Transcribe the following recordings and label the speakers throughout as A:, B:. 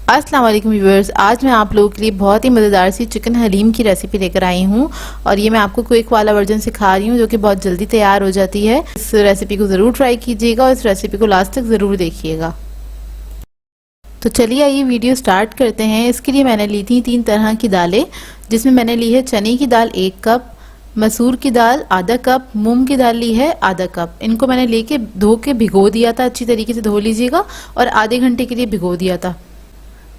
A: अस्सलाम वालेकुम व्यूअर्स, आज मैं आप लोगों के लिए बहुत ही मज़ेदार सी चिकन हलीम की रेसिपी लेकर आई हूँ। और ये मैं आपको क्विक वाला वर्जन सिखा रही हूँ जो कि बहुत जल्दी तैयार हो जाती है। इस रेसिपी को ज़रूर ट्राई कीजिएगा और इस रेसिपी को लास्ट तक ज़रूर देखिएगा। तो चलिए आइए वीडियो स्टार्ट करते हैं। इसके लिए मैंने ली थी 3 तरह की दालें, जिसमें मैंने ली है चने की दाल 1 कप, मसूर की दाल आधा कप, मूंग की दाल ली है आधा कप। इनको मैंने लेके धो के भिगो दिया था, अच्छी तरीके से धो लीजिएगा और आधे घंटे के लिए भिगो दिया था।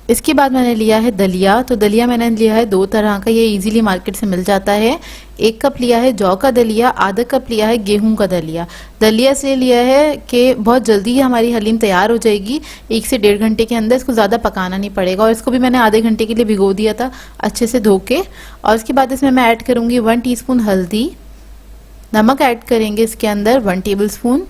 A: इसके बाद मैंने लिया है दलिया। तो दलिया मैंने लिया है 2 तरह का, ये इजीली मार्केट से मिल जाता है। 1 कप लिया है जौ का दलिया, आधा कप लिया है गेहूं का दलिया। दलिया इसलिए लिया है कि बहुत जल्दी ही हमारी हलीम तैयार हो जाएगी, 1 से 1.5 घंटे के अंदर। इसको ज़्यादा पकाना नहीं पड़ेगा। और इसको भी मैंने आधे घंटे के लिए भिगो दिया था अच्छे से धो के। और इसके बाद इसमें मैं ऐड करूँगी 1 टीस्पून हल्दी, नमक ऐड करेंगे इसके अंदर 1 टेबल स्पून,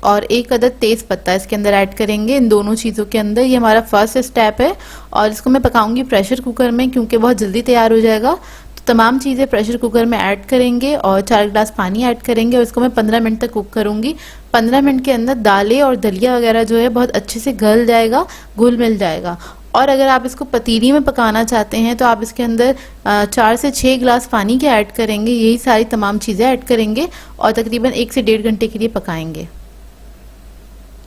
A: और 1 अदद तेज पत्ता इसके अंदर ऐड करेंगे। इन दोनों चीज़ों के अंदर ये हमारा फर्स्ट स्टेप है। और इसको मैं पकाऊंगी प्रेशर कुकर में, क्योंकि बहुत जल्दी तैयार हो जाएगा। तो तमाम चीज़ें प्रेशर कुकर में ऐड करेंगे और 4 गिलास पानी ऐड करेंगे और इसको मैं 15 मिनट तक कुक करूंगी। 15 मिनट के अंदर दालें और दलिया वगैरह जो है बहुत अच्छे से गल जाएगा, घुल मिल जाएगा। और अगर आप इसको पतीली में पकाना चाहते हैं तो आप इसके अंदर 4 से 6 गिलास पानी के ऐड करेंगे। यही सारी तमाम चीज़ें ऐड करेंगे और तकरीबन 1 से 1.5 घंटे के लिए पकाएंगे।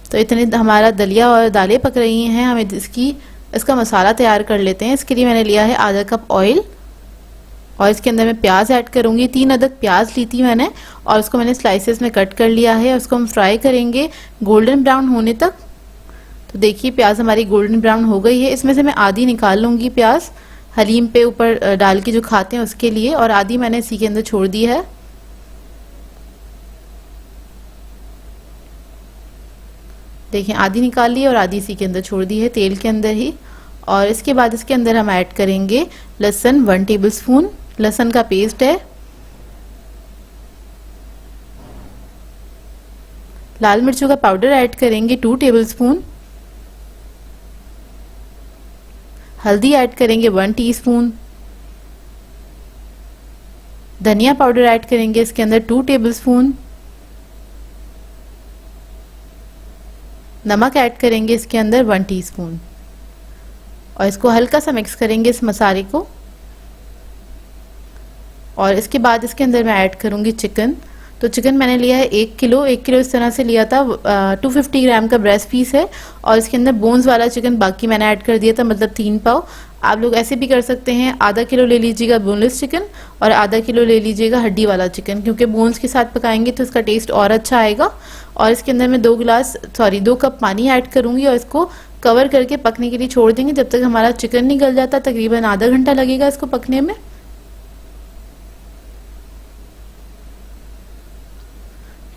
A: तो इतने हमारा दलिया और दालें पक रही हैं, हमें इसका मसाला तैयार कर लेते हैं। इसके लिए मैंने लिया है आधा कप ऑयल और इसके अंदर मैं प्याज ऐड करूंगी। 3 अदद प्याज ली थी मैंने और उसको मैंने स्लाइसेस में कट कर लिया है। उसको हम फ्राई करेंगे गोल्डन ब्राउन होने तक। तो देखिए प्याज हमारी गोल्डन ब्राउन हो गई है। इसमें से मैं आधी निकाल लूंगी प्याज, हलीम पे ऊपर डाल के जो खाते हैं उसके लिए, और आधी मैंने इसी के अंदर छोड़ दी है। देखिए आधी निकाल ली और आधी इसी के अंदर छोड़ दी है तेल के अंदर ही। और इसके बाद इसके अंदर हम ऐड करेंगे लहसुन 1 टेबल स्पून, लहसुन का पेस्ट है। लाल मिर्चों का पाउडर ऐड करेंगे 2 टेबल स्पून, हल्दी ऐड करेंगे 1 टीस्पून, धनिया पाउडर ऐड करेंगे इसके अंदर 2 टेबल स्पून, नमक ऐड करेंगे इसके अंदर 1 टीस्पून और इसको हल्का सा मिक्स करेंगे इस मसाले को। और इसके बाद इसके अंदर मैं ऐड करूंगी चिकन। तो चिकन मैंने लिया है 1 किलो इस तरह से लिया था। 250 ग्राम का ब्रेस्ट पीस है और इसके अंदर बोन्स वाला चिकन बाकी मैंने ऐड कर दिया था, मतलब 3 पाव। आप लोग ऐसे भी कर सकते हैं, आधा किलो ले लीजिएगा बोनलेस चिकन और आधा किलो ले लीजिएगा हड्डी वाला चिकन, क्योंकि बोन्स के साथ पकाएंगे तो इसका टेस्ट और अच्छा आएगा। और इसके अंदर मैं 2 कप पानी ऐड करूंगी और इसको कवर करके पकने के लिए छोड़ देंगे जब तक हमारा चिकन नहीं गल जाता। तकरीबन आधा घंटा लगेगा इसको पकने में।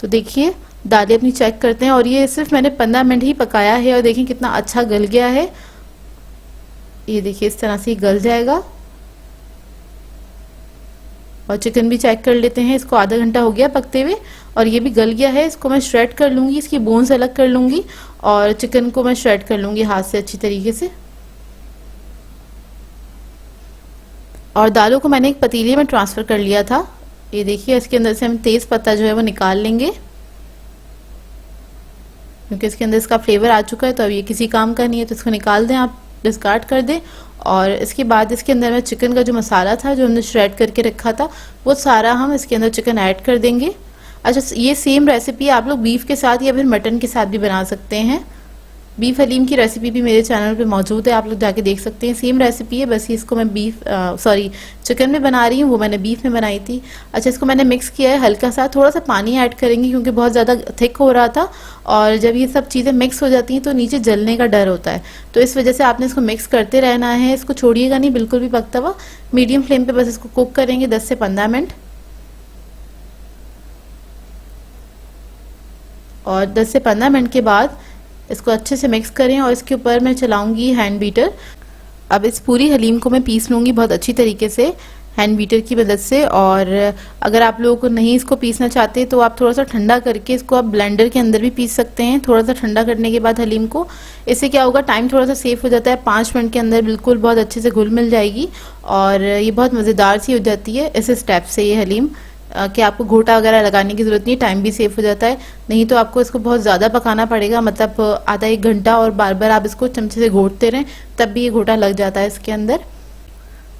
A: तो देखिए दालें अपनी चेक करते हैं और ये सिर्फ मैंने 15 मिनट ही पकाया है और देखिए कितना अच्छा गल गया है। ये देखिए इस तरह से ही गल जाएगा। और चिकन भी चेक कर लेते हैं, इसको आधा घंटा हो गया पकते हुए और ये भी गल गया है। इसको मैं श्रेड कर लूंगी, इसकी बोन्स अलग कर लूंगी और चिकन को मैं श्रेड कर लूंगी हाथ से अच्छी तरीके से। और दालों को मैंने एक पतीले में ट्रांसफर कर लिया था। ये देखिए इसके अंदर से हम तेज पत्ता जो है वो निकाल लेंगे, क्योंकि इसके अंदर इसका फ्लेवर आ चुका है। तो अब ये किसी काम का नहीं है, तो इसको निकाल दें, आप डिस्कार्ड कर दें। और इसके बाद इसके अंदर मैं चिकन का जो मसाला था जो हमने श्रेड करके रखा था वो सारा हम इसके अंदर चिकन ऐड कर देंगे। अच्छा, ये सेम रेसिपी आप लोग बीफ के साथ या फिर मटन के साथ भी बना सकते हैं। बीफ हलीम की रेसिपी भी मेरे चैनल पे मौजूद है, आप लोग जाके देख सकते हैं। सेम रेसिपी है, बस इसको मैं चिकन में बना रही हूँ, वो मैंने बीफ में बनाई थी। अच्छा, इसको मैंने मिक्स किया है हल्का सा, थोड़ा सा पानी ऐड करेंगे क्योंकि बहुत ज़्यादा थिक हो रहा था। और जब ये सब चीज़ें मिक्स हो जाती हैं तो नीचे जलने का डर होता है, तो इस वजह से आपने इसको मिक्स करते रहना है। इसको छोड़िएगा नहीं बिल्कुल भी पकता हुआ, मीडियम फ्लेम पर बस इसको कुक करेंगे 10 से 15 मिनट। और 10 से 15 मिनट के बाद इसको अच्छे से मिक्स करें और इसके ऊपर मैं चलाऊंगी हैंड बीटर। अब इस पूरी हलीम को मैं पीस लूंगी बहुत अच्छी तरीके से हैंड बीटर की मदद से। और अगर आप लोगों को नहीं इसको पीसना चाहते तो आप थोड़ा सा ठंडा करके इसको आप ब्लेंडर के अंदर भी पीस सकते हैं, थोड़ा सा ठंडा करने के बाद हलीम को। इससे क्या होगा, टाइम थोड़ा सा सेफ हो जाता है। 5 मिनट के अंदर बिल्कुल बहुत अच्छे से घुल मिल जाएगी और ये बहुत मज़ेदार सी हो जाती है इस स्टेप से ये हलीम। कि आपको घोटा वगैरह लगाने की ज़रूरत नहीं, टाइम भी सेव हो जाता है। नहीं तो आपको इसको बहुत ज़्यादा पकाना पड़ेगा, मतलब आधा 1 घंटा, और बार बार आप इसको चमचे से घोटते रहें, तब भी ये घोटा लग जाता है इसके अंदर।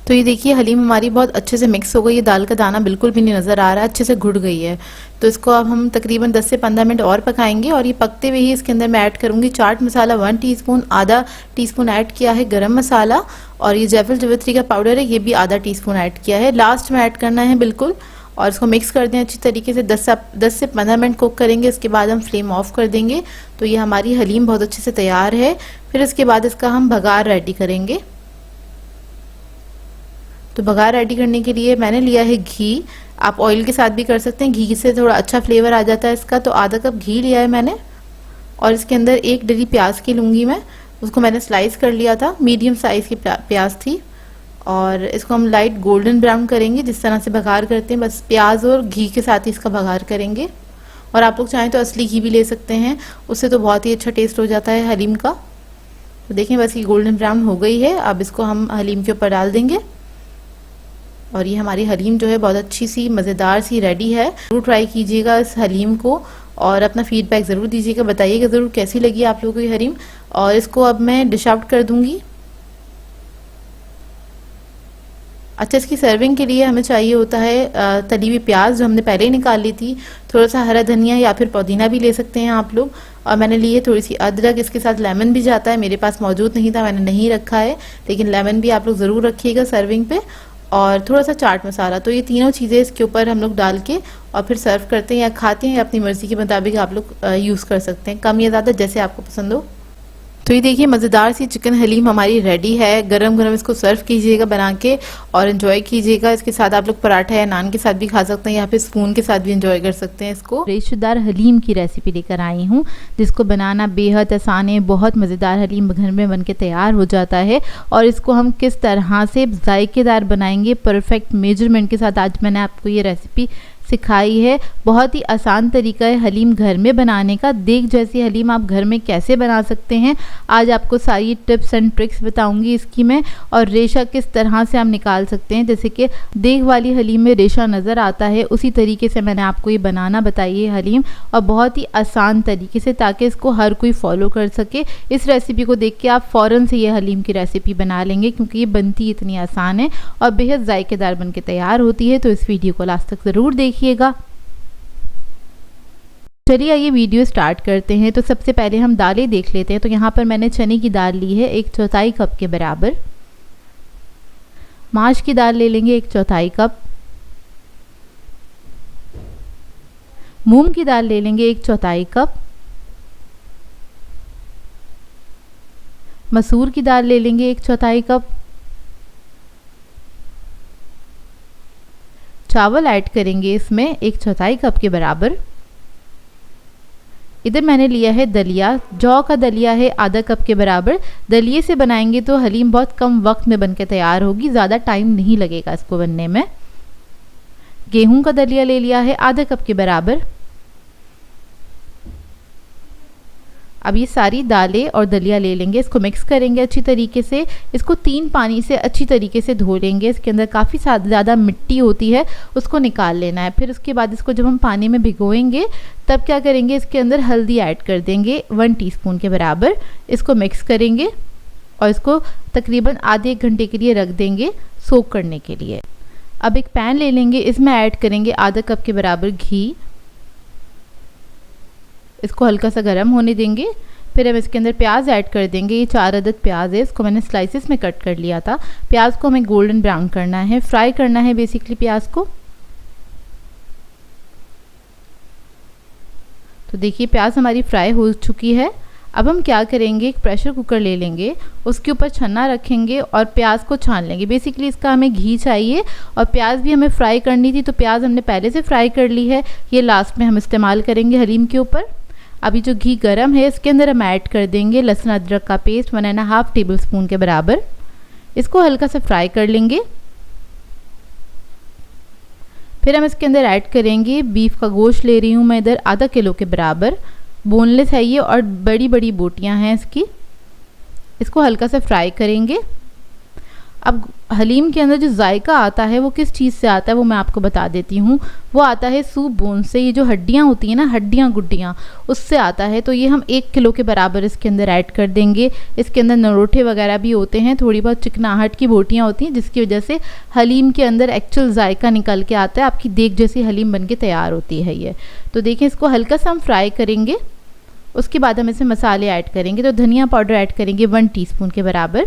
A: तो ये देखिए हलीम हमारी बहुत अच्छे से मिक्स हो गई है, दाल का दाना बिल्कुल भी नहीं नज़र आ रहा है, अच्छे से घुट गई है। तो इसको अब हम तकरीबन 10 से 15 मिनट और पकाएंगे। और ये पकते हुए ही इसके अंदर मैं ऐड करूंगी चाट मसाला 1 टीस्पून, आधा टीस्पून ऐड किया है गरम मसाला, और ये जायफल जावित्री का पाउडर है, ये भी आधा टीस्पून ऐड किया है, लास्ट में ऐड करना है बिल्कुल। और इसको मिक्स कर दें अच्छी तरीके से, 10 से 15 मिनट कुक करेंगे, इसके बाद हम फ्लेम ऑफ कर देंगे। तो ये हमारी हलीम बहुत अच्छे से तैयार है। फिर इसके बाद इसका हम बघार रेडी करेंगे। तो बघार रेडी करने के लिए मैंने लिया है घी, आप ऑयल के साथ भी कर सकते हैं, घी से थोड़ा अच्छा फ्लेवर आ जाता है इसका। तो आधा कप घी लिया है मैंने, और इसके अंदर 1 डली प्याज की लूँगी मैं, उसको मैंने स्लाइस कर लिया था, मीडियम साइज़ की प्याज थी। और इसको हम लाइट गोल्डन ब्राउन करेंगे, जिस तरह से बघार करते हैं, बस प्याज और घी के साथ ही इसका बघार करेंगे। और आप लोग चाहें तो असली घी भी ले सकते हैं, उससे तो बहुत ही अच्छा टेस्ट हो जाता है हलीम का। तो देखें बस ये गोल्डन ब्राउन हो गई है, अब इसको हम हलीम के ऊपर डाल देंगे। और ये हमारी हलीम जो है बहुत अच्छी सी मज़ेदार सी रेडी है। ज़रूर ट्राई कीजिएगा इस हलीम को, और अपना फीडबैक ज़रूर दीजिएगा, बताइएगा ज़रूर कैसी लगी आप लोगों को ये हलीम। और इसको अब मैं डिश आउट कर दूंगी। अच्छा, इसकी सर्विंग के लिए हमें चाहिए होता है तली हुई प्याज, जो हमने पहले ही निकाल ली थी, थोड़ा सा हरा धनिया या फिर पुदीना भी ले सकते हैं आप लोग, और मैंने ली है थोड़ी सी अदरक, इसके साथ लेमन भी जाता है, मेरे पास मौजूद नहीं था, मैंने नहीं रखा है, लेकिन लेमन भी आप लोग ज़रूर रखिएगा सर्विंग पे, और थोड़ा सा चाट मसाला। तो ये तीनों चीज़ें इसके ऊपर हम लोग डाल के और फिर सर्व करते हैं, या खाते हैं, या अपनी मर्ज़ी के मुताबिक आप लोग यूज़ कर सकते हैं, कम या ज़्यादा जैसे आपको पसंद हो। तो ये देखिए मज़ेदार सी चिकन हलीम हमारी रेडी है। गरम गरम इसको सर्व कीजिएगा बना के, और एंजॉय कीजिएगा। इसके साथ आप लोग पराठा या नान के साथ भी खा सकते हैं, या फिर स्पून के साथ भी एंजॉय कर सकते हैं इसको।
B: रेशेदार हलीम की रेसिपी लेकर आई हूँ, जिसको बनाना बेहद आसान है। बहुत मज़ेदार हलीम घर में बन के तैयार हो जाता है, और इसको हम किस तरह से जायकेदार बनाएंगे परफेक्ट मेजरमेंट के साथ आज मैंने आपको ये रेसिपी सिखाई है। बहुत ही आसान तरीका है हलीम घर में बनाने का। देग जैसी हलीम आप घर में कैसे बना सकते हैं, आज आपको सारी टिप्स एंड ट्रिक्स बताऊंगी इसकी मैं। और रेशा किस तरह से आप निकाल सकते हैं, जैसे कि देग वाली हलीम में रेशा नज़र आता है, उसी तरीके से मैंने आपको ये बनाना बताई है हलीम, और बहुत ही आसान तरीके से, ताकि इसको हर कोई फॉलो कर सके। इस रेसिपी को देख के आप फ़ौरन से ये हलीम की रेसिपी बना लेंगे, क्योंकि ये बनती इतनी आसान है और बेहद जायकेदार बन के तैयार होती है। तो इस वीडियो को लास्ट तक ज़रूर देखिएगा। चलिए आइए वीडियो स्टार्ट करते हैं। तो सबसे पहले हम दालें देख लेते हैं। तो यहाँ पर मैंने चने की दाल ली है 1/4 कप के बराबर, माश की दाल ले लेंगे 1/4 कप, मूंग की दाल ले लेंगे 1/4 कप, मसूर की दाल ले लेंगे 1/4 कप, चावल ऐड करेंगे इसमें 1/4 कप के बराबर। इधर मैंने लिया है दलिया, जौ का दलिया है आधा कप के बराबर। दलिए से बनाएंगे तो हलीम बहुत कम वक्त में बनकर तैयार होगी, ज़्यादा टाइम नहीं लगेगा इसको बनने में। गेहूं का दलिया ले लिया है आधा कप के बराबर। अब ये सारी दालें और दलिया ले लेंगे, इसको मिक्स करेंगे अच्छी तरीके से। इसको 3 पानी से अच्छी तरीके से धो लेंगे, इसके अंदर काफ़ी ज़्यादा मिट्टी होती है, उसको निकाल लेना है। फिर उसके बाद इसको जब हम पानी में भिगोएंगे तब क्या करेंगे, इसके अंदर हल्दी ऐड कर देंगे 1 टीस्पून के बराबर। इसको मिक्स करेंगे और इसको तकरीबन आधे 1 घंटे के लिए रख देंगे सोक करने के लिए। अब एक पैन ले लेंगे, इसमें ऐड करेंगे आधा कप के बराबर घी, इसको हल्का सा गर्म होने देंगे। फिर हम इसके अंदर प्याज ऐड कर देंगे, ये 4 अदद प्याज है, इसको मैंने स्लाइसेस में कट कर लिया था। प्याज को हमें गोल्डन ब्राउन करना है, फ्राई करना है बेसिकली प्याज को। तो देखिए प्याज हमारी फ्राई हो चुकी है। अब हम क्या करेंगे, एक प्रेशर कुकर ले लेंगे, उसके ऊपर छन्ना रखेंगे और प्याज को छान लेंगे। बेसिकली इसका हमें घी चाहिए, और प्याज भी हमें फ्राई करनी थी, तो प्याज हमने पहले से फ्राई कर ली है, ये लास्ट में हम इस्तेमाल करेंगे हलीम के ऊपर। अभी जो घी गरम है इसके अंदर हम ऐड कर देंगे लहसुन अदरक का पेस्ट 1.5 टेबल स्पून के बराबर। इसको हल्का सा फ्राई कर लेंगे। फिर हम इसके अंदर ऐड करेंगे बीफ का गोश्त, ले रही हूँ मैं इधर आधा किलो के बराबर, बोनलेस है ये और बड़ी बड़ी बोटियाँ हैं इसकी। इसको हल्का सा फ्राई करेंगे। अब हलीम के अंदर जो जायका आता है वो किस चीज़ से आता है वो मैं आपको बता देती हूँ। वो आता है सूप बोन से, ये जो हड्डियाँ होती हैं ना, हड्डियाँ गुड्डियाँ, उससे आता है। तो ये हम 1 किलो के बराबर इसके अंदर ऐड कर देंगे। इसके अंदर नरोठे वगैरह भी होते हैं, थोड़ी बहुत चिकनाहट की बोटियाँ होती हैं, जिसकी वजह से हलीम के अंदर एक्चुअल जायका निकल के आता है। आपकी देग जैसी हलीम बन के तैयार होती है ये। तो देखें, इसको हल्का सा हम फ्राई करेंगे। उसके बाद हम इसमें मसाले ऐड करेंगे। तो धनिया पाउडर ऐड करेंगे 1 टीस्पून के बराबर,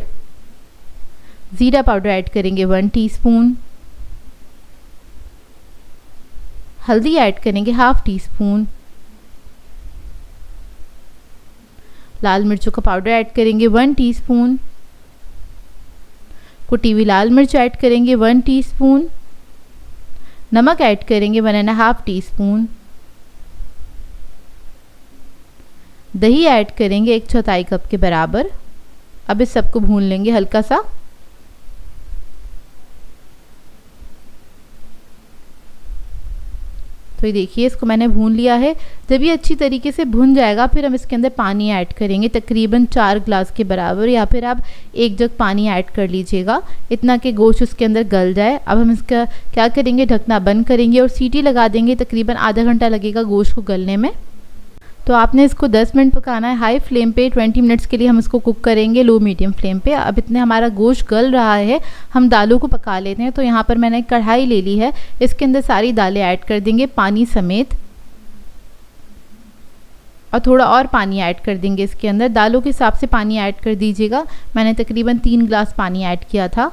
B: ज़ीरा पाउडर ऐड करेंगे 1 टीस्पून, हल्दी ऐड करेंगे 1/2 टीस्पून, लाल मिर्चों का पाउडर ऐड करेंगे 1 टीस्पून, कुटी हुई लाल मिर्च ऐड करेंगे 1 टीस्पून, नमक ऐड करेंगे 1.5 टीस्पून, दही ऐड करेंगे 1/4 कप के बराबर। अब इस सबको भून लेंगे हल्का सा। तो ये देखिए, इसको मैंने भून लिया है। जब ये अच्छी तरीके से भुन जाएगा, फिर हम इसके अंदर पानी ऐड करेंगे तकरीबन 4 ग्लास के बराबर, या फिर आप 1 जग पानी ऐड कर लीजिएगा, इतना कि गोश्त उसके अंदर गल जाए। अब हम इसका क्या करेंगे, ढकना बंद करेंगे और सीटी लगा देंगे। तकरीबन आधा घंटा लगेगा गोश्त को गलने में। तो आपने इसको 10 मिनट पकाना है हाई फ्लेम पे। 20 मिनट्स के लिए हम इसको कुक करेंगे लो मीडियम फ्लेम पे। अब इतने हमारा गोश्त गल रहा है, हम दालों को पका लेते हैं। तो यहाँ पर मैंने कढ़ाई ले ली है, इसके अंदर सारी दालें ऐड कर देंगे पानी समेत, और थोड़ा और पानी ऐड कर देंगे इसके अंदर। दालों के हिसाब से पानी ऐड कर दीजिएगा। मैंने तकरीबन 3 ग्लास पानी ऐड किया था।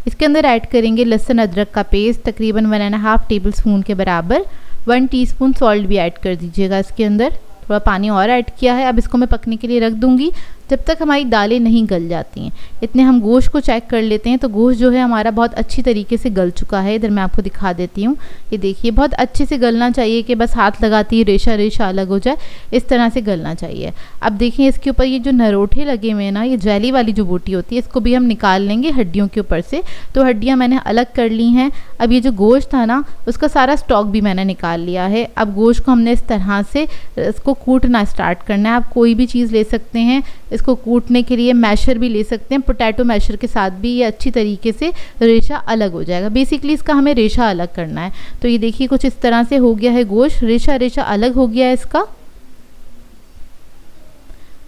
B: इसके अंदर ऐड करेंगे लहसुन अदरक का पेस्ट तकरीबन 1.5 टेबल स्पून के बराबर। 1 टीस्पून सॉल्ट भी ऐड कर दीजिएगा इसके अंदर। थोड़ा पानी और ऐड किया है। अब इसको मैं पकने के लिए रख दूंगी जब तक हमारी दालें नहीं गल जाती हैं। इतने हम गोश्त को चेक कर लेते हैं। तो गोश्त जो है हमारा बहुत अच्छी तरीके से गल चुका है। इधर मैं आपको दिखा देती हूँ। ये देखिए, बहुत अच्छे से गलना चाहिए कि बस हाथ लगाती ही रेशा रेशा अलग हो जाए, इस तरह से गलना चाहिए। अब देखिए, इसके ऊपर ये जो नरोठे लगे हुए हैं ना, ये जेली वाली जो बोटी होती है, इसको भी हम निकाल लेंगे हड्डियों के ऊपर से। तो हड्डियाँ मैंने अलग कर ली हैं। अब ये जो गोश्त था ना, उसका सारा स्टॉक भी मैंने निकाल लिया है। अब गोश्त को हमने इस तरह से इसको कूटना स्टार्ट करना है। आप कोई भी चीज़ ले सकते हैं इसको कूटने के लिए, मैशर भी ले सकते हैं, पोटैटो मैशर के साथ भी ये अच्छी तरीके से रेशा अलग हो जाएगा। बेसिकली इसका हमें रेशा अलग करना है। तो ये देखिए, कुछ इस तरह से हो गया है गोश्त, रेशा रेशा अलग हो गया है इसका।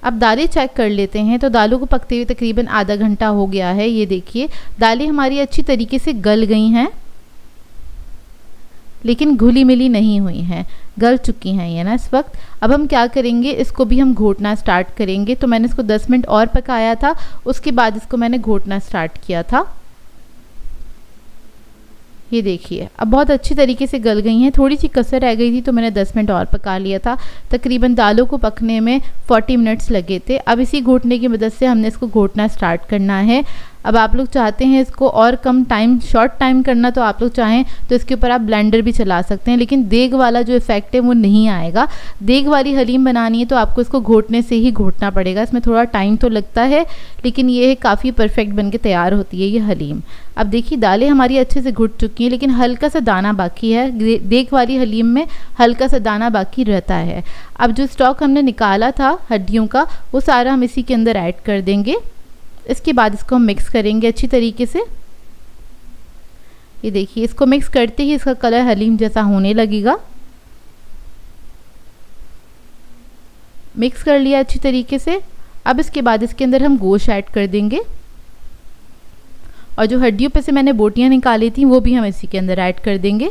B: अब दालें चेक कर लेते हैं। तो दालों को पकते हुए तकरीबन आधा घंटा हो गया है। ये देखिए, दालें हमारी अच्छी तरीके से गल गई हैं, लेकिन घुली मिली नहीं हुई हैं, गल चुकी हैं ये ना इस वक्त। अब हम क्या करेंगे, इसको भी हम घोटना स्टार्ट करेंगे। तो मैंने इसको 10 मिनट और पकाया था, उसके बाद इसको मैंने घोटना स्टार्ट किया था। ये देखिए, अब बहुत अच्छी तरीके से गल गई हैं। थोड़ी सी कसर रह गई थी तो मैंने 10 मिनट और पका लिया था। तकरीबन दालों को पकने में 40 मिनट्स लगे थे। अब इसी घोटने की मदद से हमने इसको घोटना स्टार्ट करना है। अब आप लोग चाहते हैं इसको और कम टाइम, शॉर्ट टाइम करना, तो आप लोग चाहें तो इसके ऊपर आप ब्लेंडर भी चला सकते हैं, लेकिन देग वाला जो इफेक्ट है वो नहीं आएगा। देग वाली हलीम बनानी है तो आपको इसको घोटने से ही घोटना पड़ेगा। इसमें थोड़ा टाइम तो लगता है, लेकिन ये काफ़ी परफेक्ट बन के तैयार होती है ये हलीम। अब देखिए, दालें हमारी अच्छे से घुट चुकी हैं, लेकिन हल्का सा दाना बाकी है। देग वाली हलीम में हल्का सा दाना बाकी रहता है। अब जो स्टॉक हमने निकाला था हड्डियों का, वो सारा हम इसी के अंदर ऐड कर देंगे। इसके बाद इसको हम मिक्स करेंगे अच्छी तरीके से। ये देखिए, इसको मिक्स करते ही इसका कलर हलीम जैसा होने लगेगा। मिक्स कर लिया अच्छी तरीके से। अब इसके बाद इसके अंदर हम गोश्त ऐड कर देंगे, और जो हड्डियों पे से मैंने बोटियां निकाली थी वो भी हम इसी के अंदर ऐड कर देंगे।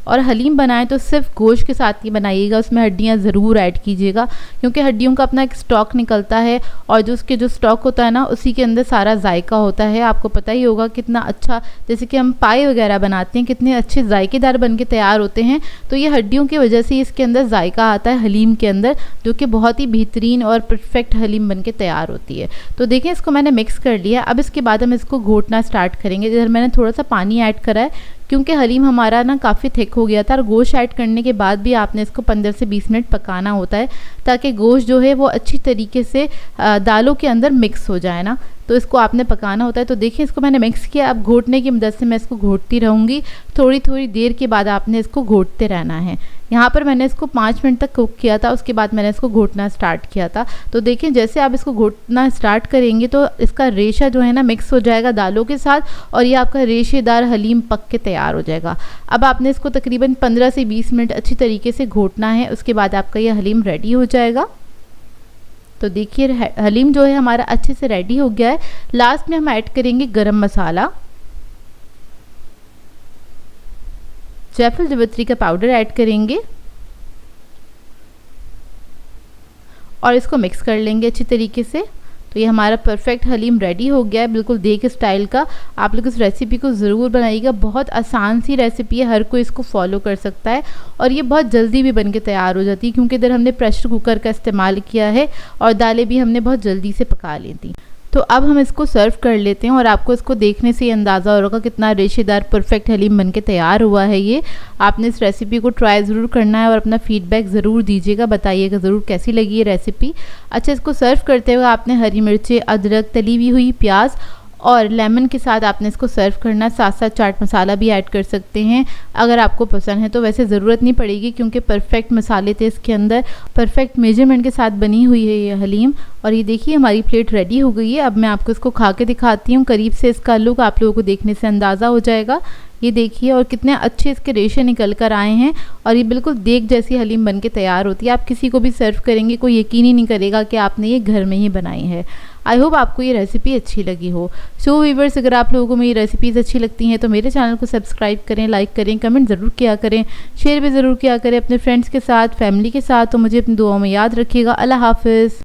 B: और हलीम बनाएं तो सिर्फ गोश्त के साथ ही बनाइएगा, उसमें हड्डियां ज़रूर ऐड कीजिएगा, क्योंकि हड्डियों का अपना एक स्टॉक निकलता है, और जो उसके जो स्टॉक होता है ना, उसी के अंदर सारा जायका होता है। आपको पता ही होगा कितना अच्छा, जैसे कि हम पाए वगैरह बनाते हैं, कितने अच्छे जायकेदार बन के तैयार होते हैं। तो ये हड्डियों की वजह से इसके अंदर जायका आता है हलीम के अंदर, जो कि बहुत ही बेहतरीन और परफेक्ट हलीम बन के तैयार होती है। तो देखें, इसको मैंने मिक्स कर लिया। अब इसके बाद हम इसको घोटना स्टार्ट करेंगे। इधर मैंने थोड़ा सा पानी ऐड करा है, क्योंकि हलीम हमारा ना काफ़ी थिक हो गया था, और गोश्त ऐड करने के बाद भी आपने इसको 15 से 20 मिनट पकाना होता है, ताकि गोश्त जो है वो अच्छी तरीके से दालों के अंदर मिक्स हो जाए ना। तो इसको आपने पकाना होता है। तो देखिए इसको मैंने मिक्स किया, अब घोटने की मदद से मैं इसको घोटती रहूँगी। थोड़ी थोड़ी देर के बाद आपने इसको घोटते रहना है। यहाँ पर मैंने इसको 5 मिनट तक कुक किया था, उसके बाद मैंने इसको घोटना स्टार्ट किया था। तो देखिए जैसे आप इसको घोटना स्टार्ट करेंगे तो इसका रेशा जो है ना मिक्स हो जाएगा दालों के साथ और ये आपका रेशेदार हलीम पक के तैयार हो जाएगा। अब आपने इसको तकरीबन 15 से 20 मिनट अच्छी तरीके से घोटना है, उसके बाद आपका ये हलीम रेडी हो जाएगा। तो देखिए हलीम जो है हमारा अच्छे से रेडी हो गया है। लास्ट में हम ऐड करेंगे गरम मसाला, जायफल जावित्री का पाउडर ऐड करेंगे और इसको मिक्स कर लेंगे अच्छी तरीके से। तो ये हमारा परफेक्ट हलीम रेडी हो गया है, बिल्कुल देग स्टाइल का। आप लोग इस रेसिपी को ज़रूर बनाइएगा, बहुत आसान सी रेसिपी है, हर कोई इसको फॉलो कर सकता है और ये बहुत जल्दी भी बन के तैयार हो जाती है क्योंकि इधर हमने प्रेशर कुकर का इस्तेमाल किया है और दालें भी हमने बहुत जल्दी से पका ली थी। तो अब हम इसको सर्व कर लेते हैं और आपको इसको देखने से ही अंदाज़ा हो रहा कितना रेशेदार परफेक्ट हलीम बनके तैयार हुआ है। ये आपने इस रेसिपी को ट्राई ज़रूर करना है और अपना फीडबैक ज़रूर दीजिएगा, बताइएगा ज़रूर कैसी लगी ये रेसिपी। अच्छा, इसको सर्व करते हुए आपने हरी मिर्चें, अदरक, तली हुई हुई प्याज और लेमन के साथ आपने इसको सर्व करना। साथ साथ चाट मसाला भी ऐड कर सकते हैं अगर आपको पसंद है तो, वैसे ज़रूरत नहीं पड़ेगी क्योंकि परफेक्ट मसाले थे इसके अंदर, परफेक्ट मेजरमेंट के साथ बनी हुई है ये हलीम। और ये देखिए हमारी प्लेट रेडी हो गई है। अब मैं आपको इसको खा के दिखाती हूँ, करीब से इसका लुक आप लोगों को देखने से अंदाज़ा हो जाएगा। ये देखिए और कितने अच्छे इसके रेशे निकल कर आए हैं और ये बिल्कुल देग जैसी हलीम बन के तैयार होती है। आप किसी को भी सर्व करेंगे कोई यकीन ही नहीं करेगा कि आपने ये घर में ही बनाई है। आई होप आपको ये रेसिपी अच्छी लगी हो। सो व्यूअर्स, अगर आप लोगों को मेरी रेसिपीज़ अच्छी लगती हैं तो मेरे चैनल को सब्सक्राइब करें, लाइक करें, कमेंट ज़रूर किया करें, शेयर भी ज़रूर किया करें अपने फ्रेंड्स के साथ, फैमिली के साथ। तो मुझे अपनी दुआओं में याद रखिएगा। अल्लाह हाफ़िज़।